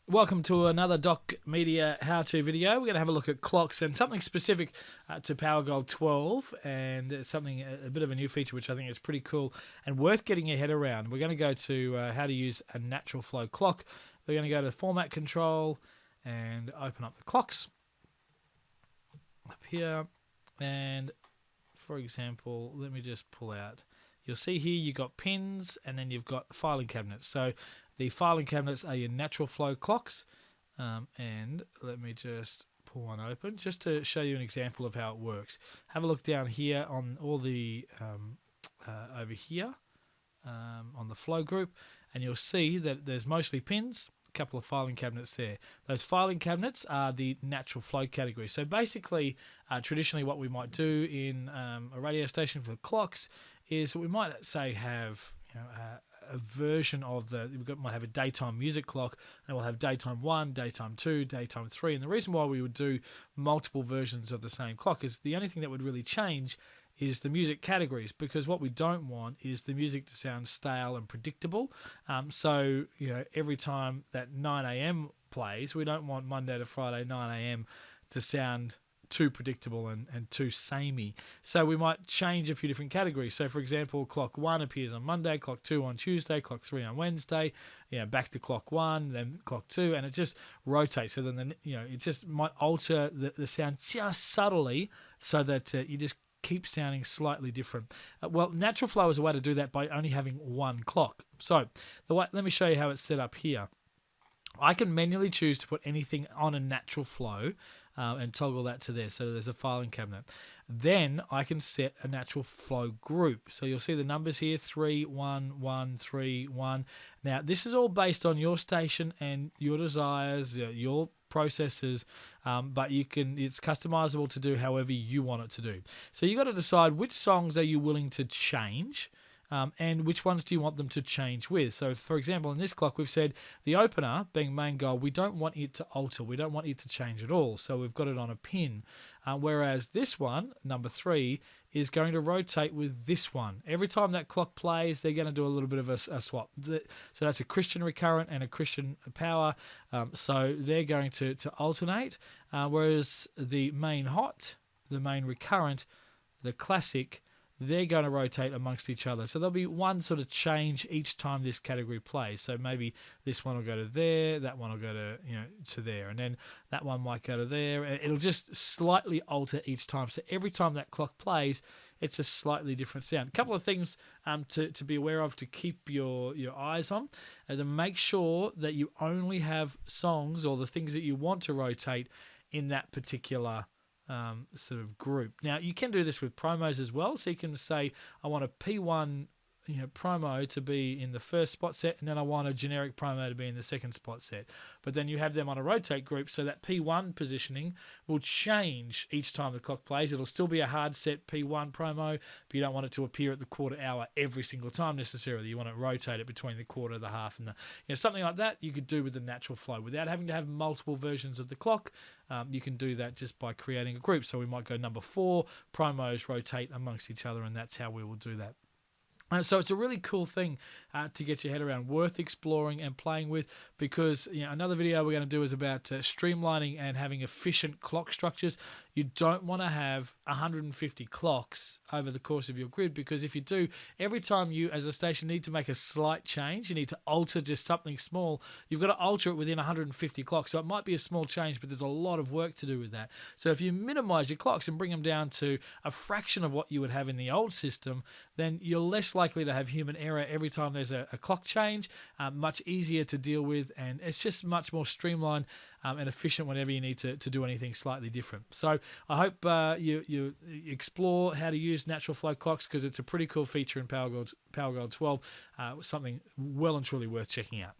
Welcome to another Doc Media how-to video. We're going to have a look at clocks and something specific to Powergold 12 and something, a bit of a new feature which I think is pretty cool and worth getting your head around. We're going to go to how to use a natural flow clock. We're going to go to Format Control and open up the clocks up here. And for example, let me just pull out. You'll see here you've got pins and then you've got filing cabinets. So the filing cabinets are your natural flow clocks, and let me just pull one open just to show you an example of how it works. Have a look down here on all the over here on the flow group, and you'll see that there's mostly pins, a couple of filing cabinets there. Those filing cabinets are the natural flow category. So basically, traditionally what we might do in a radio station for clocks is we might say have a version of might have a daytime music clock, and we'll have daytime 1, daytime 2, daytime 3. And the reason why we would do multiple versions of the same clock is the only thing that would really change is the music categories, because what we don't want is the music to sound stale and predictable. So every time that 9 a.m. plays, we don't want Monday to Friday 9 a.m. to sound too predictable and too samey. So we might change a few different categories. So for example, clock 1 appears on Monday, clock 2 on Tuesday, clock 3 on Wednesday, back to clock 1, then clock 2, and it just rotates. So then it just might alter the sound just subtly so that you just keep sounding slightly different. Well, natural flow is a way to do that by only having one clock. So let me show you how it's set up here. I can manually choose to put anything on a natural flow and toggle that to there. So there's a filing cabinet. Then I can set a natural flow group. So you'll see the numbers here, 3, 1, 1, 3, 1. Now this is all based on your station and your desires, your processes, but it's customizable to do however you want it to do. So you got to decide which songs are you willing to change. And which ones do you want them to change with? So, for example, in this clock, we've said the opener, being main goal, we don't want it to alter. We don't want it to change at all. So we've got it on a pin. Whereas this one, number 3, is going to rotate with this one. Every time that clock plays, they're going to do a little bit of a swap. So that's a Christian recurrent and a Christian power. So they're going to alternate. Whereas the main hot, the main recurrent, the classic, they're going to rotate amongst each other. So there'll be one sort of change each time this category plays. So maybe this one will go to there, that one will go to there, and then that one might go to there. It'll just slightly alter each time. So every time that clock plays, it's a slightly different sound. A couple of things to be aware of, to keep your eyes on, and to make sure that you only have songs or the things that you want to rotate in that particular sort of group. Now you can do this with promos as well, so you can say I want a P1 promo to be in the first spot set, and then I want a generic promo to be in the second spot set. But then you have them on a rotate group, so that P1 positioning will change each time the clock plays. It'll still be a hard set P1 promo, but you don't want it to appear at the quarter hour every single time necessarily. You want to rotate it between the quarter, the half, and the something like that. You could do with the natural flow without having to have multiple versions of the clock. You can do that just by creating a group. So we might go number 4, promos rotate amongst each other, and that's how we will do that. So it's a really cool thing to get your head around, worth exploring and playing with, because another video we're going to do is about streamlining and having efficient clock structures. You don't want to have 150 clocks over the course of your grid, because if you do, every time you as a station need to make a slight change, you need to alter just something small, you've got to alter it within 150 clocks. So it might be a small change, but there's a lot of work to do with that. So if you minimize your clocks and bring them down to a fraction of what you would have in the old system, then you're less likely to have human error every time there's a clock change, much easier to deal with, and it's just much more streamlined and efficient whenever you need to do anything slightly different. So I hope you explore how to use natural flow clocks, because it's a pretty cool feature in Powergold 12, something well and truly worth checking out.